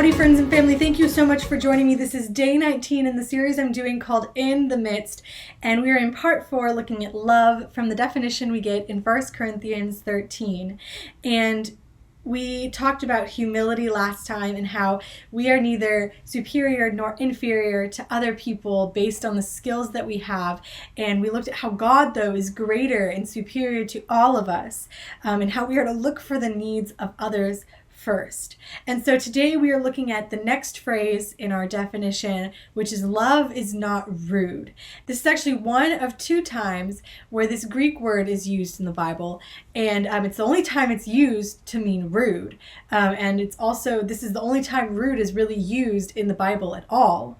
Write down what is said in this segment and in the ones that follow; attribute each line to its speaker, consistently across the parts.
Speaker 1: Howdy, friends and family. Thank you so much for joining me. This is day 19 in the series I'm doing called In the Midst, and we are in part 4 looking at love from the definition we get in 1 Corinthians 13. And we talked about humility last time and how we are neither superior nor inferior to other people based on the skills that we have. And we looked at how God, though, is greater and superior to all of us, and how we are to look for the needs of others first. And so today we are looking at the next phrase in our definition, which is love is not rude. This is actually one of 2 times where this Greek word is used in the Bible, and it's the only time it's used to mean rude. And it's also, this is the only time rude is really used in the Bible at all.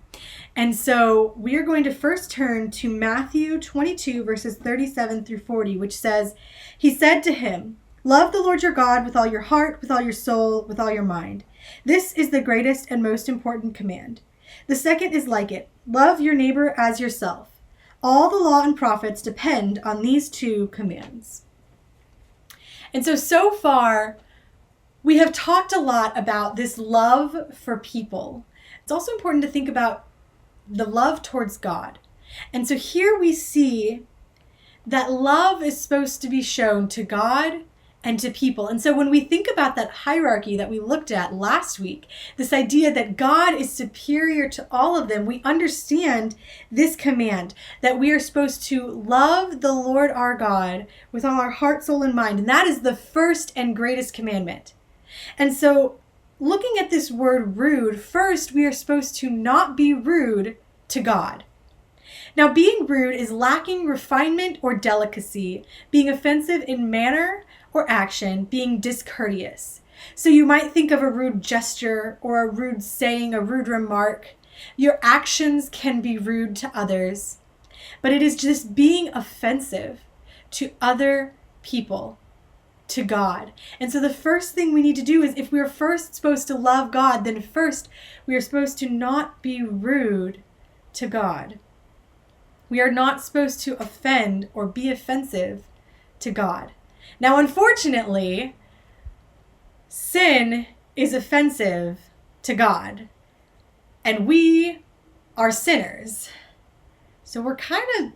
Speaker 1: And so we are going to first turn to Matthew 22 verses 37 through 40, which says, "He said to him, 'Love the Lord your God with all your heart, with all your soul, with all your mind. This is the greatest and most important command. The second is like it. Love your neighbor as yourself. All the law and prophets depend on these 2 commands.'" And so far, we have talked a lot about this love for people. It's also important to think about the love towards God. And so here we see that love is supposed to be shown to God and to people. And so when we think about that hierarchy that we looked at last week, this idea that God is superior to all of them, we understand this command that we are supposed to love the Lord our God with all our heart, soul, and mind. And that is the first and greatest commandment. And so looking at this word rude, first we are supposed to not be rude to God. Now, being rude is lacking refinement or delicacy, being offensive in manner or action, being discourteous. So you might think of a rude gesture or a rude saying, a rude remark. Your actions can be rude to others, but it is just being offensive to other people, to God. And so the first thing we need to do is, if we're first supposed to love God, then first we are supposed to not be rude to God. We are not supposed to offend or be offensive to God. Now, unfortunately, sin is offensive to God, and we are sinners. So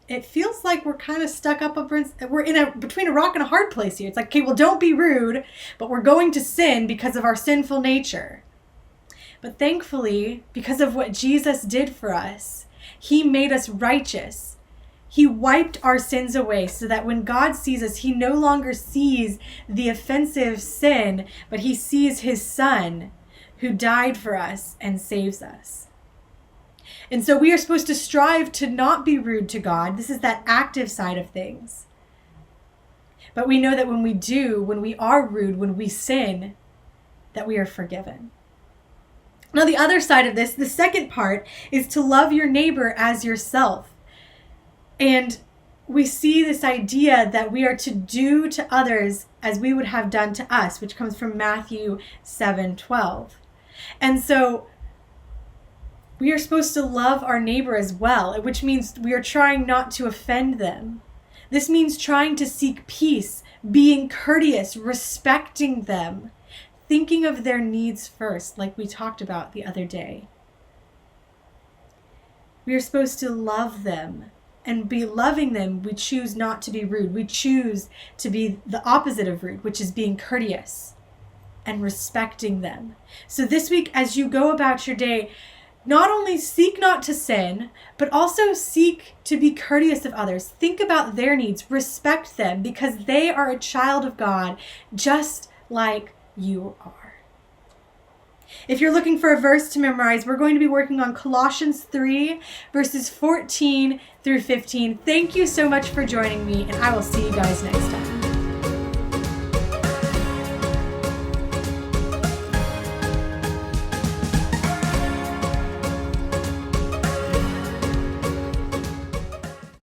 Speaker 1: it feels like we're kind of stuck up between a rock and a hard place here. It's like, okay, well, don't be rude, but we're going to sin because of our sinful nature. But thankfully, because of what Jesus did for us, He made us righteous. He wiped our sins away so that when God sees us, He no longer sees the offensive sin, but He sees His Son who died for us and saves us. And so we are supposed to strive to not be rude to God. This is that active side of things. But we know that when we are rude, when we sin, that we are forgiven. Now, the other side of this, the second part, is to love your neighbor as yourself. And we see this idea that we are to do to others as we would have done to us, which comes from Matthew 7:12. And so we are supposed to love our neighbor as well, which means we are trying not to offend them. This means trying to seek peace, being courteous, respecting them, thinking of their needs first, like we talked about the other day. We are supposed to love them, and be loving them, we choose not to be rude. We choose to be the opposite of rude, which is being courteous and respecting them. So this week, as you go about your day, not only seek not to sin, but also seek to be courteous of others. Think about their needs, respect them, because they are a child of God, just like you are. If you're looking for a verse to memorize, we're going to be working on Colossians 3, verses 14 through 15. Thank you so much for joining me, and I will see you guys next time.